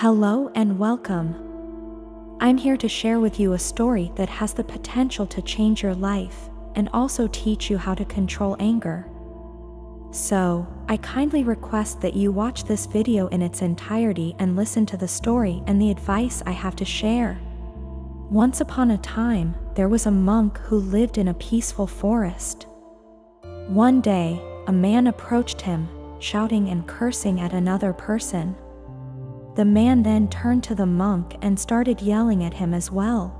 Hello and welcome. I'm here to share with you a story that has the potential to change your life and also teach you how to control anger. So, I kindly request that you watch this video in its entirety and listen to the story and the advice I have to share. Once upon a time, there was a monk who lived in a peaceful forest. One day, a man approached him, shouting and cursing at another person. The man then turned to the monk and started yelling at him as well.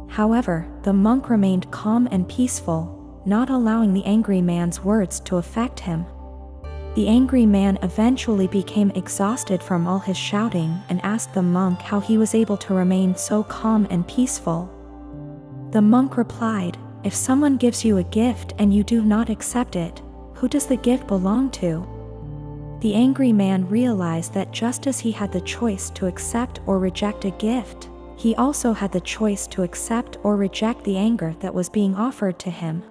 However, the monk remained calm and peaceful, not allowing the angry man's words to affect him. The angry man eventually became exhausted from all his shouting and asked the monk how he was able to remain so calm and peaceful. The monk replied, "If someone gives you a gift and you do not accept it, who does the gift belong to?" The angry man realized that just as he had the choice to accept or reject a gift, he also had the choice to accept or reject the anger that was being offered to him.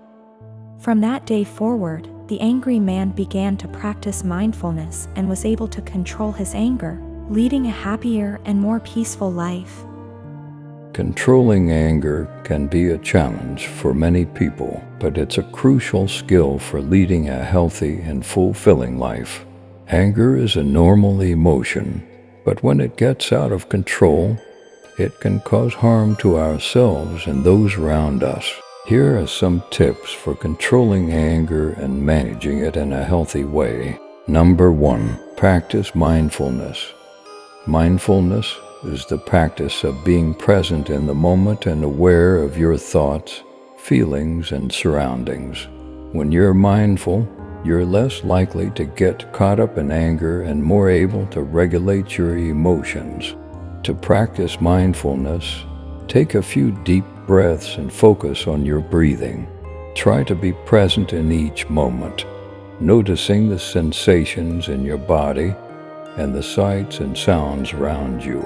From that day forward, the angry man began to practice mindfulness and was able to control his anger, leading a happier and more peaceful life. Controlling anger can be a challenge for many people, but it's a crucial skill for leading a healthy and fulfilling life. Anger is a normal emotion, but when it gets out of control, it can cause harm to ourselves and those around us. Here are some tips for controlling anger and managing it in a healthy way. Number 1, practice mindfulness. Mindfulness is the practice of being present in the moment and aware of your thoughts, feelings, and surroundings. When you're mindful, you're less likely to get caught up in anger and more able to regulate your emotions. To practice mindfulness, take a few deep breaths and focus on your breathing. Try to be present in each moment, noticing the sensations in your body and the sights and sounds around you.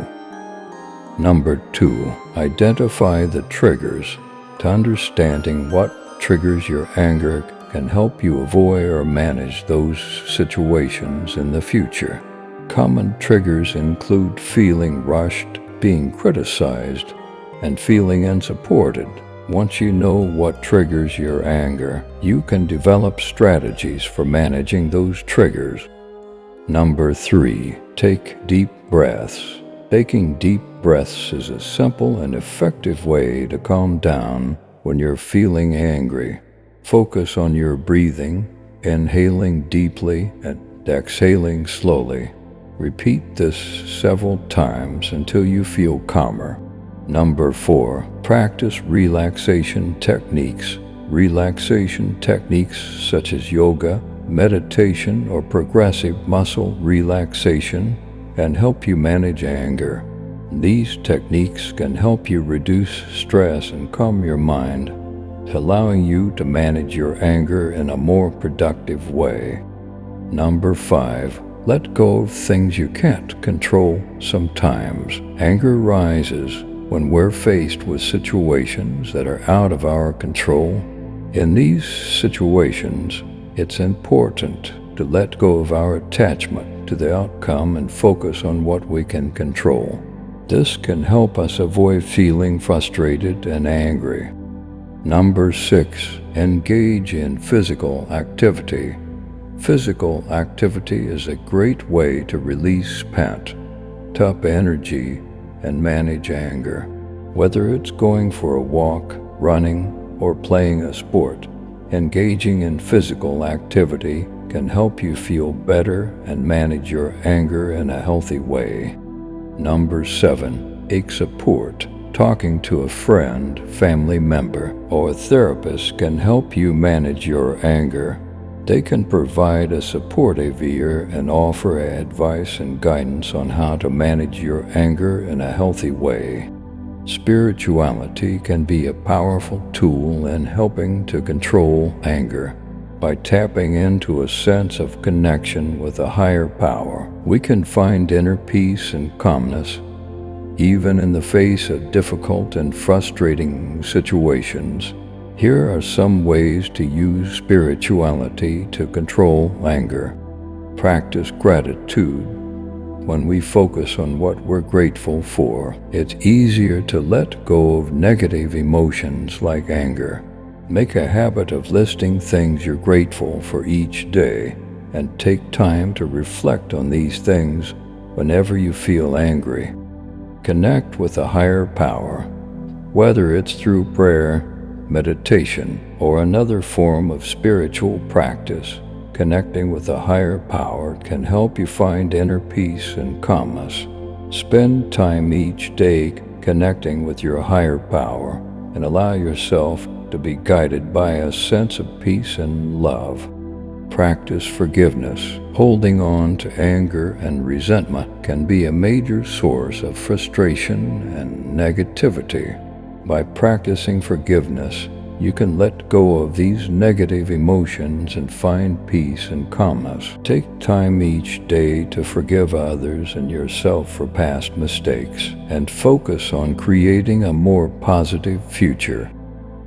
Number 2, identify the triggers. To understanding what triggers your anger can help you avoid or manage those situations in the future. Common triggers include feeling rushed, being criticized, and feeling unsupported. Once you know what triggers your anger, you can develop strategies for managing those triggers. Number 3, take deep breaths. Taking deep breaths is a simple and effective way to calm down when you're feeling angry. Focus on your breathing, inhaling deeply and exhaling slowly. Repeat this several times until you feel calmer. Number 4, practice relaxation techniques. Relaxation techniques such as yoga, meditation, or progressive muscle relaxation can help you manage anger. These techniques can help you reduce stress and calm your mind, allowing you to manage your anger in a more productive way. Number 5, let go of things you can't control. Sometimes anger rises when we're faced with situations that are out of our control. In these situations, it's important to let go of our attachment to the outcome and focus on what we can control. This can help us avoid feeling frustrated and angry. Number 6, engage in physical activity. Physical activity is a great way to release pent-up energy and manage anger. Whether it's going for a walk, running, or playing a sport, engaging in physical activity can help you feel better and manage your anger in a healthy way. Number 7, seek support. Talking to a friend, family member, or a therapist can help you manage your anger. They can provide a supportive ear and offer advice and guidance on how to manage your anger in a healthy way. Spirituality can be a powerful tool in helping to control anger. By tapping into a sense of connection with a higher power, we can find inner peace and calmness, even in the face of difficult and frustrating situations. Here are some ways to use spirituality to control anger. Practice gratitude. When we focus on what we're grateful for, it's easier to let go of negative emotions like anger. Make a habit of listing things you're grateful for each day, and take time to reflect on these things whenever you feel angry. Connect with a higher power, whether it's through prayer, meditation, or another form of spiritual practice. Connecting with a higher power can help you find inner peace and calmness. Spend time each day connecting with your higher power and allow yourself to be guided by a sense of peace and love. Practice forgiveness. Holding on to anger and resentment can be a major source of frustration and negativity. By practicing forgiveness, you can let go of these negative emotions and find peace and calmness. Take time each day to forgive others and yourself for past mistakes, and focus on creating a more positive future.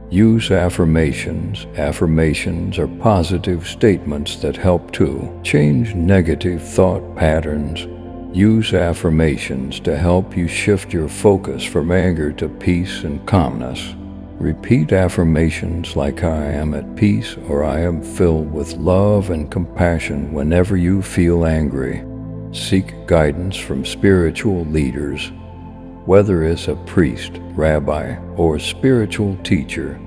Use affirmations. Affirmations are positive statements that help to change negative thought patterns. Use affirmations to help you shift your focus from anger to peace and calmness. Repeat affirmations like "I am at peace" or "I am filled with love and compassion" whenever you feel angry. Seek guidance from spiritual leaders. Whether it's a priest, rabbi, or spiritual teacher,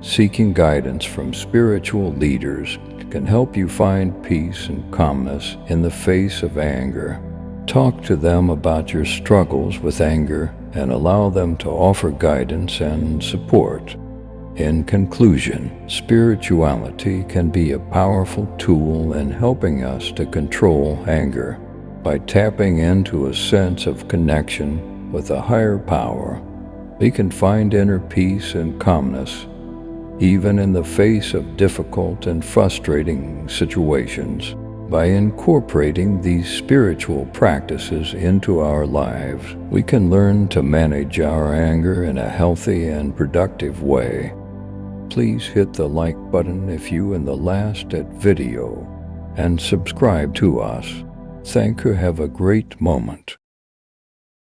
seeking guidance from spiritual leaders can help you find peace and calmness in the face of anger. Talk to them about your struggles with anger and allow them to offer guidance and support. In conclusion, spirituality can be a powerful tool in helping us to control anger. By tapping into a sense of connection with a higher power, we can find inner peace and calmness, even in the face of difficult and frustrating situations. By incorporating these spiritual practices into our lives, we can learn to manage our anger in a healthy and productive way. Please hit the like button if you in the last video and subscribe to us. Thank you. Have a great moment.